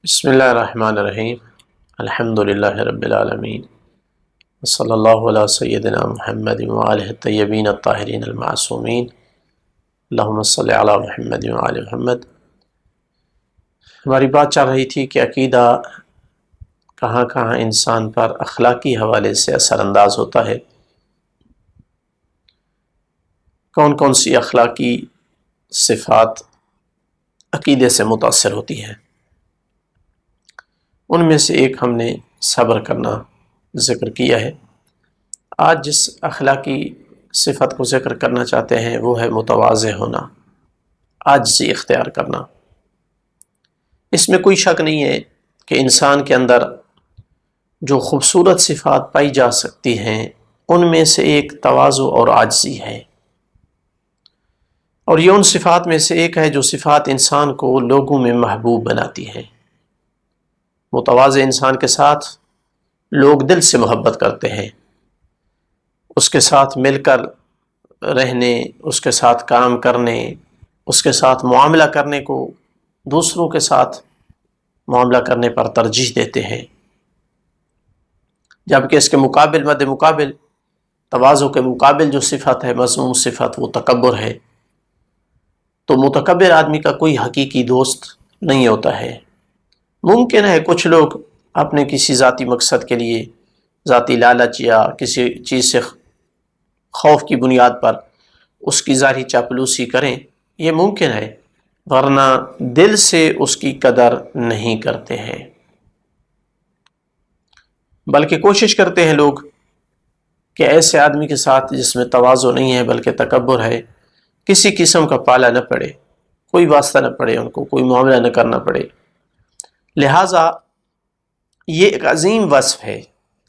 بسم اللہ الرحمن الرحیم الحمد للہ رب العالمین صلی اللہ علیہ سیدنا محمد وآلہ الطیبین الطاہرین المعصومین اللہم صلی علی محمد وآل محمد۔ ہماری بات چل رہی تھی کہ عقیدہ کہاں کہاں انسان پر اخلاقی حوالے سے اثر انداز ہوتا ہے، کون کون سی اخلاقی صفات عقیدے سے متاثر ہوتی ہیں۔ ان میں سے ایک ہم نے صبر کرنا ذکر کیا ہے۔ آج جس اخلاقی صفت کو ذکر کرنا چاہتے ہیں وہ ہے متواضع ہونا، عاجزی اختیار کرنا۔ اس میں کوئی شک نہیں ہے کہ انسان کے اندر جو خوبصورت صفات پائی جا سکتی ہیں ان میں سے ایک تواضع اور عاجزی ہے، اور یہ ان صفات میں سے ایک ہے جو صفات انسان کو لوگوں میں محبوب بناتی ہے۔ متواضع انسان کے ساتھ لوگ دل سے محبت کرتے ہیں، اس کے ساتھ مل کر رہنے، اس کے ساتھ کام کرنے، اس کے ساتھ معاملہ کرنے کو دوسروں کے ساتھ معاملہ کرنے پر ترجیح دیتے ہیں، جبکہ اس کے مقابل مد مقابل تواضع کے مقابل جو صفت ہے، مذموم صفت، وہ تکبر ہے۔ تو متکبر آدمی کا کوئی حقیقی دوست نہیں ہوتا ہے۔ ممکن ہے کچھ لوگ اپنے کسی ذاتی مقصد کے لیے، ذاتی لالچ یا کسی چیز سے خوف کی بنیاد پر اس کی ظاہری چاپلوسی کریں، یہ ممکن ہے، ورنہ دل سے اس کی قدر نہیں کرتے ہیں، بلکہ کوشش کرتے ہیں لوگ کہ ایسے آدمی کے ساتھ جس میں تواضع نہیں ہے بلکہ تکبر ہے، کسی قسم کا پالا نہ پڑے، کوئی واسطہ نہ پڑے، ان کو کوئی معاملہ نہ کرنا پڑے۔ لہٰذا یہ ایک عظیم وصف ہے،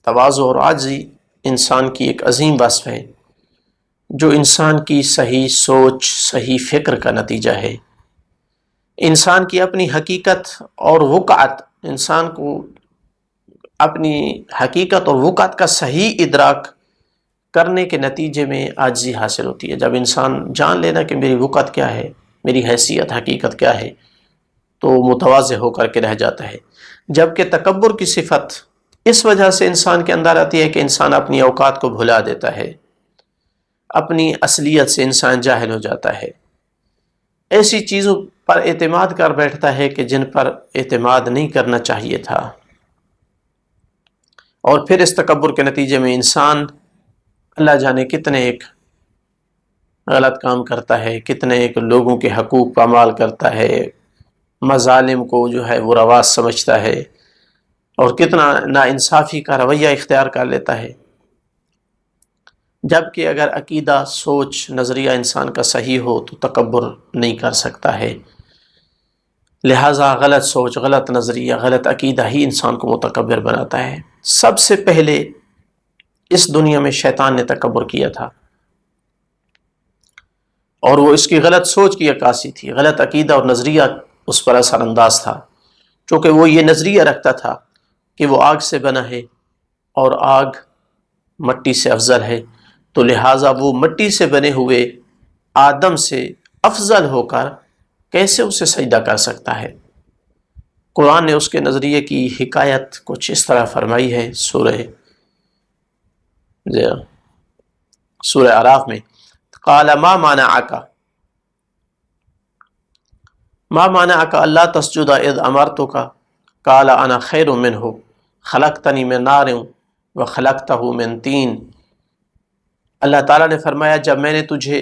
تواضع اور عاجزی انسان کی ایک عظیم وصف ہے جو انسان کی صحیح سوچ، صحیح فکر کا نتیجہ ہے۔ انسان کی اپنی حقیقت اور وقعت، انسان کو اپنی حقیقت اور وقعت کا صحیح ادراک کرنے کے نتیجے میں عاجزی حاصل ہوتی ہے۔ جب انسان جان لینا کہ میری وقعت کیا ہے، میری حیثیت، حقیقت کیا ہے، تو متواضع ہو کر کے رہ جاتا ہے۔ جبکہ تکبر کی صفت اس وجہ سے انسان کے اندر آتی ہے کہ انسان اپنی اوقات کو بھلا دیتا ہے، اپنی اصلیت سے انسان جاہل ہو جاتا ہے، ایسی چیزوں پر اعتماد کر بیٹھتا ہے کہ جن پر اعتماد نہیں کرنا چاہیے تھا، اور پھر اس تکبر کے نتیجے میں انسان اللہ جانے کتنے ایک غلط کام کرتا ہے، کتنے ایک لوگوں کے حقوق پامال کرتا ہے، مظالم کو جو ہے وہ روا سمجھتا ہے، اور کتنا ناانصافی کا رویہ اختیار کر لیتا ہے۔ جبکہ اگر عقیدہ، سوچ، نظریہ انسان کا صحیح ہو تو تکبر نہیں کر سکتا ہے۔ لہٰذا غلط سوچ، غلط نظریہ، غلط عقیدہ ہی انسان کو متکبر بناتا ہے۔ سب سے پہلے اس دنیا میں شیطان نے تکبر کیا تھا، اور وہ اس کی غلط سوچ کی عکاسی تھی، غلط عقیدہ اور نظریہ اس پر اثر انداز تھا، چونکہ وہ یہ نظریہ رکھتا تھا کہ وہ آگ سے بنا ہے اور آگ مٹی سے افضل ہے، تو لہٰذا وہ مٹی سے بنے ہوئے آدم سے افضل ہو کر کیسے اسے سجدہ کر سکتا ہے۔ قرآن نے اس کے نظریے کی حکایت کچھ اس طرح فرمائی ہے سورہ اعراف میں، قال ما منعك الا تسجد اذ امرتك قال انا خیر منه خلقتنی من نار وخلقته من طین۔ اللہ تعالیٰ نے فرمایا جب میں نے تجھے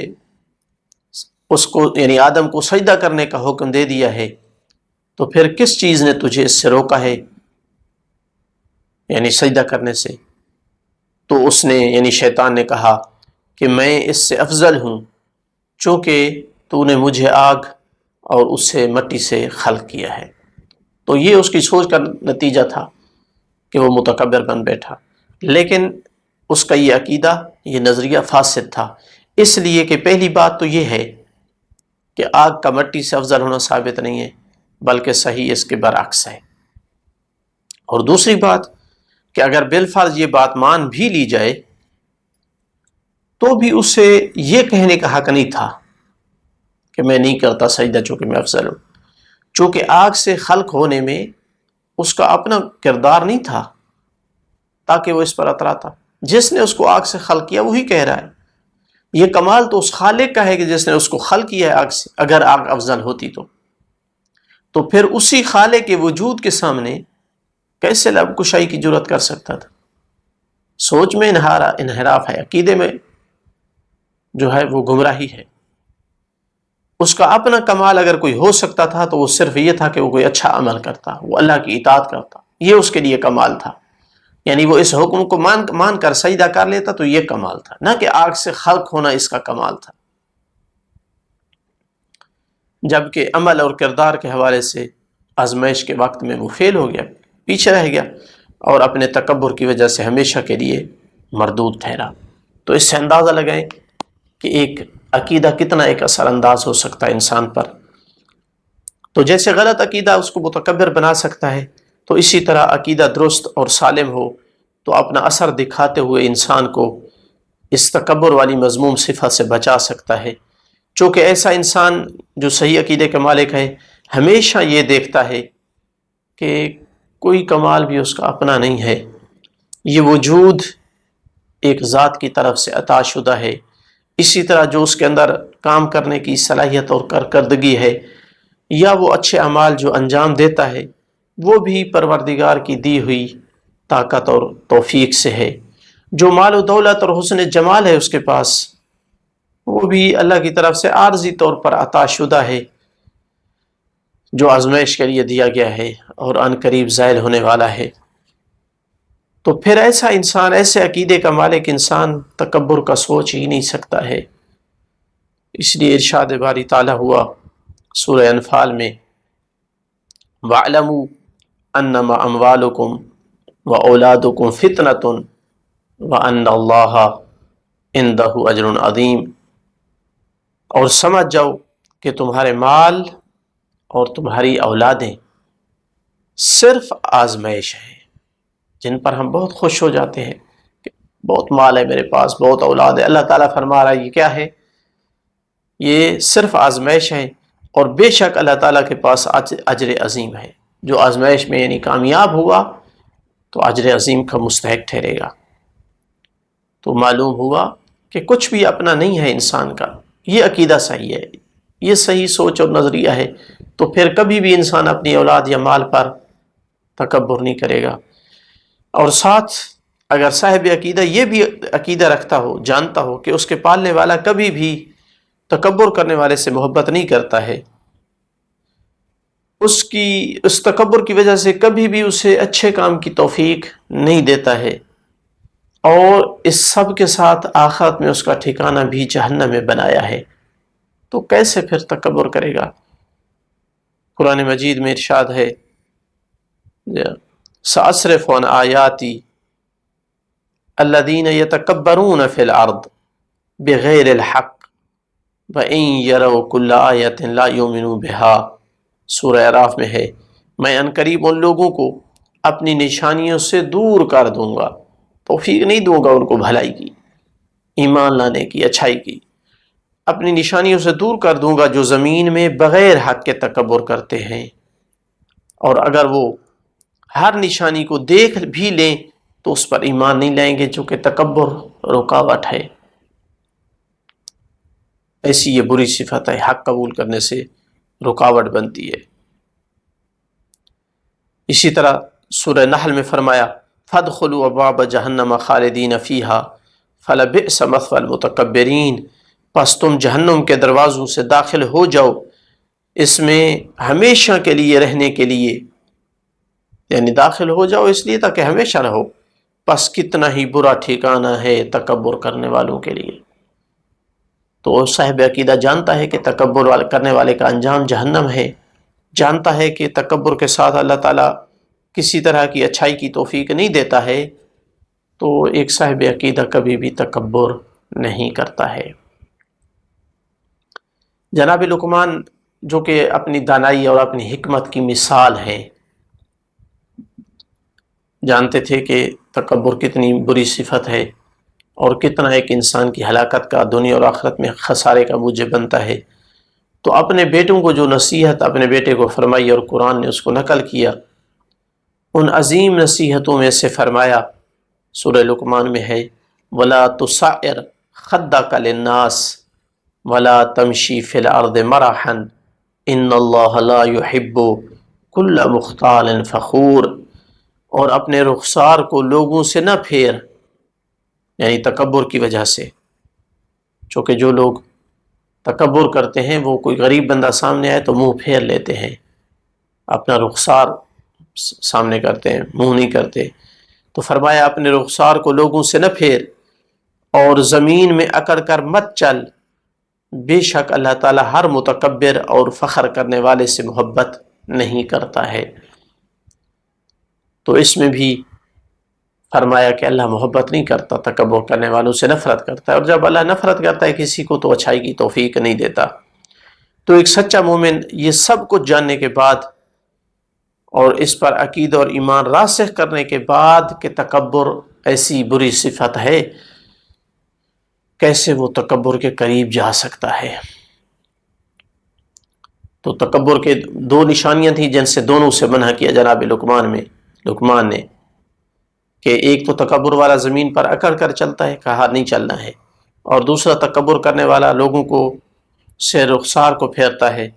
اس کو یعنی آدم کو سجدہ کرنے کا حکم دے دیا ہے تو پھر کس چیز نے تجھے اس سے روکا ہے، یعنی سجدہ کرنے سے؟ تو اس نے یعنی شیطان نے کہا کہ میں اس سے افضل ہوں، چونکہ تو نے مجھے آگ اور اس سے مٹی سے خلق کیا ہے۔ تو یہ اس کی سوچ کا نتیجہ تھا کہ وہ متکبر بن بیٹھا، لیکن اس کا یہ عقیدہ، یہ نظریہ فاسد تھا، اس لیے کہ پہلی بات تو یہ ہے کہ آگ کا مٹی سے افضل ہونا ثابت نہیں ہے، بلکہ صحیح اس کے برعکس ہے۔ اور دوسری بات کہ اگر بالفرض یہ بات مان بھی لی جائے تو بھی اسے یہ کہنے کا حق نہیں تھا کہ میں نہیں کرتا سجدہ چونکہ میں افضل ہوں، چونکہ آگ سے خلق ہونے میں اس کا اپنا کردار نہیں تھا تاکہ وہ اس پر اتراتا. جس نے اس کو آگ سے خلق کیا وہی کہہ رہا ہے. یہ کمال تو اس خالق کا ہے کہ جس نے اس کو خلق کیا ہے آگ سے. اگر آگ افضل ہوتی تو پھر اسی خالق کے وجود کے سامنے کیسے لب کشائی کی جرات کر سکتا تھا؟ سوچ میں انحراف ہے، عقیدے میں جو ہے وہ گمراہی ہے. اس کا اپنا کمال اگر کوئی ہو سکتا تھا تو وہ صرف یہ تھا کہ وہ کوئی اچھا عمل کرتا، وہ اللہ کی اطاعت کرتا. یہ اس کے لیے کمال تھا. یعنی وہ اس حکم کو مان کر سجدہ کر لیتا تو یہ کمال تھا، نہ کہ آگ سے خلق ہونا اس کا کمال تھا. جبکہ عمل اور کردار کے حوالے سے آزمائش کے وقت میں وہ فیل ہو گیا، پیچھے رہ گیا اور اپنے تکبر کی وجہ سے ہمیشہ کے لیے مردود ٹھہرا. تو اس سے اندازہ لگائیں کہ ایک عقیدہ کتنا ایک اثر انداز ہو سکتا ہے انسان پر. تو جیسے غلط عقیدہ اس کو متکبر بنا سکتا ہے، تو اسی طرح عقیدہ درست اور سالم ہو تو اپنا اثر دکھاتے ہوئے انسان کو اس تکبر والی مذموم صفت سے بچا سکتا ہے. چونکہ ایسا انسان جو صحیح عقیدے کا مالک ہے ہمیشہ یہ دیکھتا ہے کہ کوئی کمال بھی اس کا اپنا نہیں ہے، یہ وجود ایک ذات کی طرف سے عطا شدہ ہے. اسی طرح جو اس کے اندر کام کرنے کی صلاحیت اور کارکردگی ہے یا وہ اچھے اعمال جو انجام دیتا ہے وہ بھی پروردگار کی دی ہوئی طاقت اور توفیق سے ہے. جو مال و دولت اور حسن جمال ہے اس کے پاس وہ بھی اللہ کی طرف سے عارضی طور پر عطا شدہ ہے، جو آزمائش کے لیے دیا گیا ہے اور ان قریب زائل ہونے والا ہے. تو پھر ایسا انسان، ایسے عقیدے کا مالک انسان تکبر کا سوچ ہی نہیں سکتا ہے. اس لیے ارشاد باری تعالیٰ ہوا سورہ انفال میں، وَاعْلَمُوا أَنَّمَا أَمْوَالُكُمْ وَأَوْلَادُكُمْ فِتْنَةٌ وَأَنَّ اللَّهَ عِندَهُ أَجْرٌ عَظِيمٌ. اور سمجھ جاؤ کہ تمہارے مال اور تمہاری اولادیں صرف آزمائش ہے. جن پر ہم بہت خوش ہو جاتے ہیں کہ بہت مال ہے میرے پاس، بہت اولاد ہے، اللہ تعالیٰ فرما رہا ہے یہ کیا ہے؟ یہ صرف آزمائش ہے، اور بے شک اللہ تعالیٰ کے پاس اجر عظیم ہے. جو آزمائش میں یعنی کامیاب ہوا تو اجر عظیم کا مستحق ٹھہرے گا. تو معلوم ہوا کہ کچھ بھی اپنا نہیں ہے انسان کا. یہ عقیدہ صحیح ہے، یہ صحیح سوچ اور نظریہ ہے تو پھر کبھی بھی انسان اپنی اولاد یا مال پر تکبر نہیں کرے گا. اور ساتھ اگر صاحب عقیدہ یہ بھی عقیدہ رکھتا ہو، جانتا ہو کہ اس کے پالنے والا کبھی بھی تکبر کرنے والے سے محبت نہیں کرتا ہے، اس تکبر کی وجہ سے کبھی بھی اسے اچھے کام کی توفیق نہیں دیتا ہے، اور اس سب کے ساتھ آخرت میں اس کا ٹھکانہ بھی جہنم میں بنایا ہے، تو کیسے پھر تکبر کرے گا؟ قرآن مجید میں ارشاد ہے، سأصرف عن آیاتی الذین یتکبرون فی الارض بغیر الحق وَإِن يَرَوْا كُلَّ آیَةٍ لَا يُؤْمِنُوا بِهَا. سورہ اعراف میں ہے، میں عنقریب ان لوگوں کو اپنی نشانیوں سے دور کر دوں گا، توفیق نہیں دوں گا ان کو بھلائی کی، ایمان لانے کی، اچھائی کی. اپنی نشانیوں سے دور کر دوں گا جو زمین میں بغیر حق کے تکبر کرتے ہیں، اور اگر وہ ہر نشانی کو دیکھ بھی لیں تو اس پر ایمان نہیں لائیں گے، چونکہ تکبر رکاوٹ ہے. ایسی یہ بری صفت ہے، حق قبول کرنے سے رکاوٹ بنتی ہے. اسی طرح سورہ نحل میں فرمایا، فَادْخُلُوا أَبْوَابَ جَهَنَّمَ خَالِدِينَ فِيهَا فَلَبِئْسَ مَثْوَى الْمُتَكَبِّرِينَ. پس تم جہنم کے دروازوں سے داخل ہو جاؤ، اس میں ہمیشہ کے لیے رہنے کے لیے، یعنی داخل ہو جاؤ اس لیے تاکہ ہمیشہ رہو، پس کتنا ہی برا ٹھکانہ ہے تکبر کرنے والوں کے لیے. تو صاحب عقیدہ جانتا ہے کہ تکبر کرنے والے کا انجام جہنم ہے، جانتا ہے کہ تکبر کے ساتھ اللہ تعالیٰ کسی طرح کی اچھائی کی توفیق نہیں دیتا ہے، تو ایک صاحب عقیدہ کبھی بھی تکبر نہیں کرتا ہے. جناب لقمان جو کہ اپنی دانائی اور اپنی حکمت کی مثال ہیں، جانتے تھے کہ تکبر کتنی بری صفت ہے اور کتنا ایک انسان کی ہلاکت کا، دنیا اور آخرت میں خسارے کا موجب بنتا ہے. تو اپنے بیٹوں کو جو نصیحت اپنے بیٹے کو فرمائی اور قرآن نے اس کو نقل کیا، ان عظیم نصیحتوں میں سے فرمایا، سورہ لقمان میں ہے، وَلَا تُصَعِّرْ خَدَّكَ لِلنَّاسِ وَلَا تَمْشِي فِي الْأَرْضِ مَرَحًا إِنَّ اللَّهَ لَا يُحِبُّ كُلَّ مُخْتَالٍ فَخُورٍ، اور اپنے رخسار کو لوگوں سے نہ پھیر، یعنی تکبر کی وجہ سے، چونکہ جو لوگ تکبر کرتے ہیں وہ کوئی غریب بندہ سامنے آئے تو منہ پھیر لیتے ہیں، اپنا رخسار سامنے کرتے ہیں، منہ نہیں کرتے۔ تو فرمایا اپنے رخسار کو لوگوں سے نہ پھیر اور زمین میں اکڑ کر مت چل، بے شک اللہ تعالیٰ ہر متکبر اور فخر کرنے والے سے محبت نہیں کرتا ہے۔ تو اس میں بھی فرمایا کہ اللہ محبت نہیں کرتا، تکبر کرنے والوں سے نفرت کرتا ہے، اور جب اللہ نفرت کرتا ہے کسی کو تو اچھائی کی توفیق نہیں دیتا۔ تو ایک سچا مومن یہ سب کچھ جاننے کے بعد اور اس پر عقیدہ اور ایمان راسخ کرنے کے بعد کہ تکبر ایسی بری صفت ہے، کیسے وہ تکبر کے قریب جا سکتا ہے۔ تو تکبر کے دو نشانیاں تھیں جن سے دونوں سے منع کیا جناب لقمان نے، کہ ایک تو تکبر والا زمین پر اکڑ کر چلتا ہے، کہا نہیں چلنا ہے، اور دوسرا تکبر کرنے والا لوگوں کو سے رخسار کو پھیرتا ہے،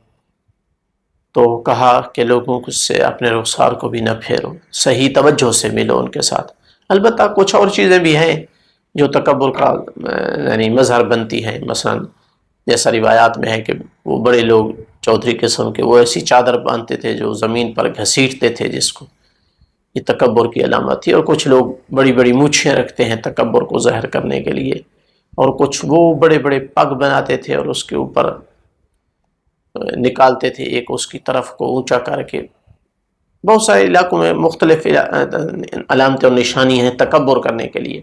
تو کہا کہ لوگوں سے اپنے رخسار کو بھی نہ پھیرو، صحیح توجہ سے ملو ان کے ساتھ۔ البتہ کچھ اور چیزیں بھی ہیں جو تکبر کا یعنی مظہر بنتی ہیں، مثلا جیسا روایات میں ہے کہ وہ بڑے لوگ چودھری قسم کے وہ ایسی چادر باندھتے تھے جو زمین پر گھسیٹتے تھے، جس کو یہ تکبر کی علامت تھی، اور کچھ لوگ بڑی بڑی مونچھیں رکھتے ہیں تکبر کو ظاہر کرنے کے لیے، اور کچھ وہ بڑے بڑے پگ بناتے تھے اور اس کے اوپر نکالتے تھے ایک اس کی طرف کو اونچا کر کے۔ بہت سارے علاقوں میں مختلف علامتیں اور نشانی ہیں تکبر کرنے کے لیے،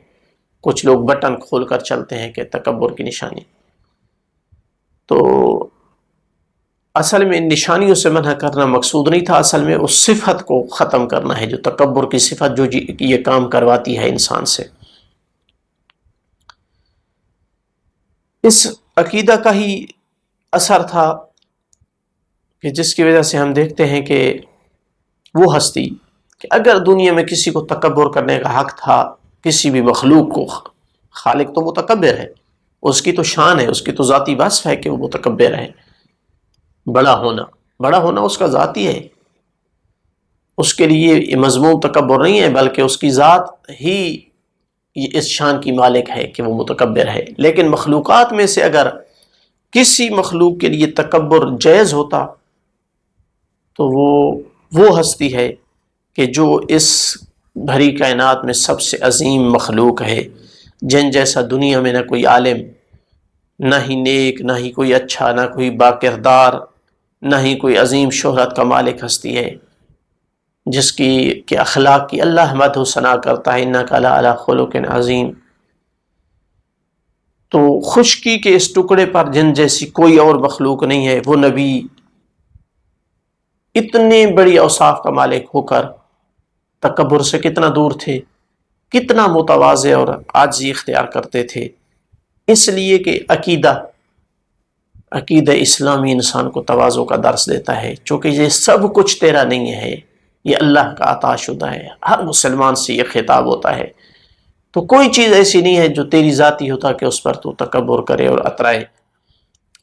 کچھ لوگ بٹن کھول کر چلتے ہیں کہ تکبر کی نشانی۔ تو اصل میں ان نشانیوں سے منع کرنا مقصود نہیں تھا، اصل میں اس صفت کو ختم کرنا ہے جو تکبر کی صفت جو یہ کام کرواتی ہے انسان سے۔ اس عقیدہ کا ہی اثر تھا کہ جس کی وجہ سے ہم دیکھتے ہیں کہ وہ ہستی کہ اگر دنیا میں کسی کو تکبر کرنے کا حق تھا، کسی بھی مخلوق کو، خالق تو متکبر ہے، اس کی تو شان ہے، اس کی تو ذاتی وصف ہے کہ وہ متکبر ہے، بڑا ہونا اس کا ذاتی ہے، اس کے لیے یہ مضمون تکبر نہیں ہے، بلکہ اس کی ذات ہی اس شان کی مالک ہے کہ وہ متکبر ہے۔ لیکن مخلوقات میں سے اگر کسی مخلوق کے لیے تکبر جائز ہوتا تو وہ ہستی ہے کہ جو اس بھری کائنات میں سب سے عظیم مخلوق ہے، جن جیسا دنیا میں نہ کوئی عالم، نہ ہی نیک، نہ ہی کوئی اچھا، نہ کوئی باکردار، نہ ہی کوئی عظیم شہرت کا مالک ہستی ہے، جس کی کہ اخلاق کی اللہ مدح و ثنا کرتا ہے، انک لعلی خلق عظیم۔ تو خشکی کے اس ٹکڑے پر جن جیسی کوئی اور مخلوق نہیں ہے، وہ نبی اتنے بڑی اوصاف کا مالک ہو کر تکبر سے کتنا دور تھے، کتنا متواضع اور عاجزی اختیار کرتے تھے، اس لیے کہ عقیدہ اسلامی انسان کو تواضع کا درس دیتا ہے، چونکہ یہ سب کچھ تیرا نہیں ہے، یہ اللہ کا عطا شدہ ہے۔ ہر مسلمان سے یہ خطاب ہوتا ہے، تو کوئی چیز ایسی نہیں ہے جو تیری ذاتی ہوتا کہ اس پر تو تکبر کرے اور اترائے۔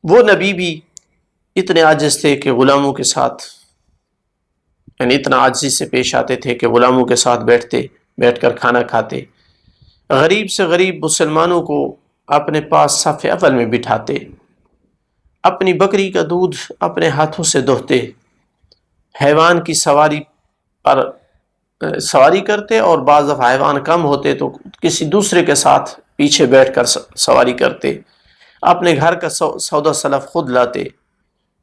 وہ نبی بھی اتنے عاجز تھے کہ غلاموں کے ساتھ، یعنی اتنا عاجزی سے پیش آتے تھے کہ غلاموں کے ساتھ بیٹھ کر کھانا کھاتے، غریب سے غریب مسلمانوں کو اپنے پاس صف اول میں بٹھاتے، اپنی بکری کا دودھ اپنے ہاتھوں سے دوہتے، حیوان کی سواری کرتے، اور بعض دفعہ حیوان کم ہوتے تو کسی دوسرے کے ساتھ پیچھے بیٹھ کر سواری کرتے، اپنے گھر کا سودا سلف خود لاتے،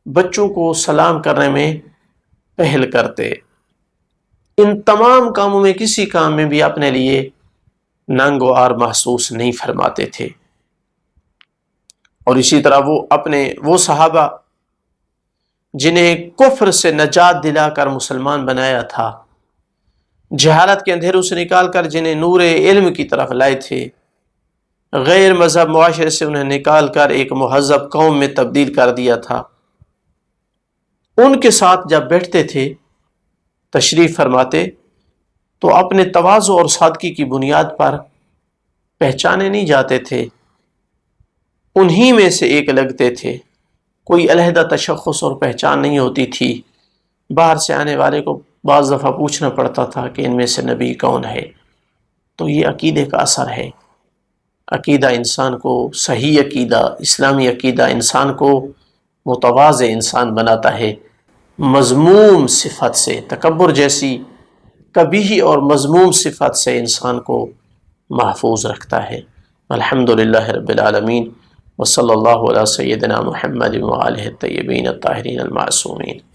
بچوں کو سلام کرنے میں پہل کرتے۔ ان تمام کاموں میں کسی کام میں بھی اپنے لیے ننگ و عار محسوس نہیں فرماتے تھے۔ اور اسی طرح وہ صحابہ جنہیں کفر سے نجات دلا کر مسلمان بنایا تھا، جہالت کے اندھیروں سے نکال کر جنہیں نور علم کی طرف لائے تھے، غیر مذہب معاشرے سے انہیں نکال کر ایک مہذب قوم میں تبدیل کر دیا تھا، ان کے ساتھ جب بیٹھتے تھے، تشریف فرماتے تو اپنے تواضع اور سادگی کی بنیاد پر پہچانے نہیں جاتے تھے، انہی میں سے ایک لگتے تھے، کوئی علیحدہ تشخص اور پہچان نہیں ہوتی تھی۔ باہر سے آنے والے کو بعض دفعہ پوچھنا پڑتا تھا کہ ان میں سے نبی کون ہے۔ تو یہ عقیدے کا اثر ہے۔ عقیدہ انسان کو، صحیح عقیدہ، اسلامی عقیدہ انسان کو متواضع انسان بناتا ہے، مذموم صفت سے، تکبر جیسی قبیح اور مذموم صفت سے انسان کو محفوظ رکھتا ہے۔ الحمدللہ رب العالمین، وصلی اللہ علی سیدنا محمد وآلہ الطیبین الطاہرین المعصومین۔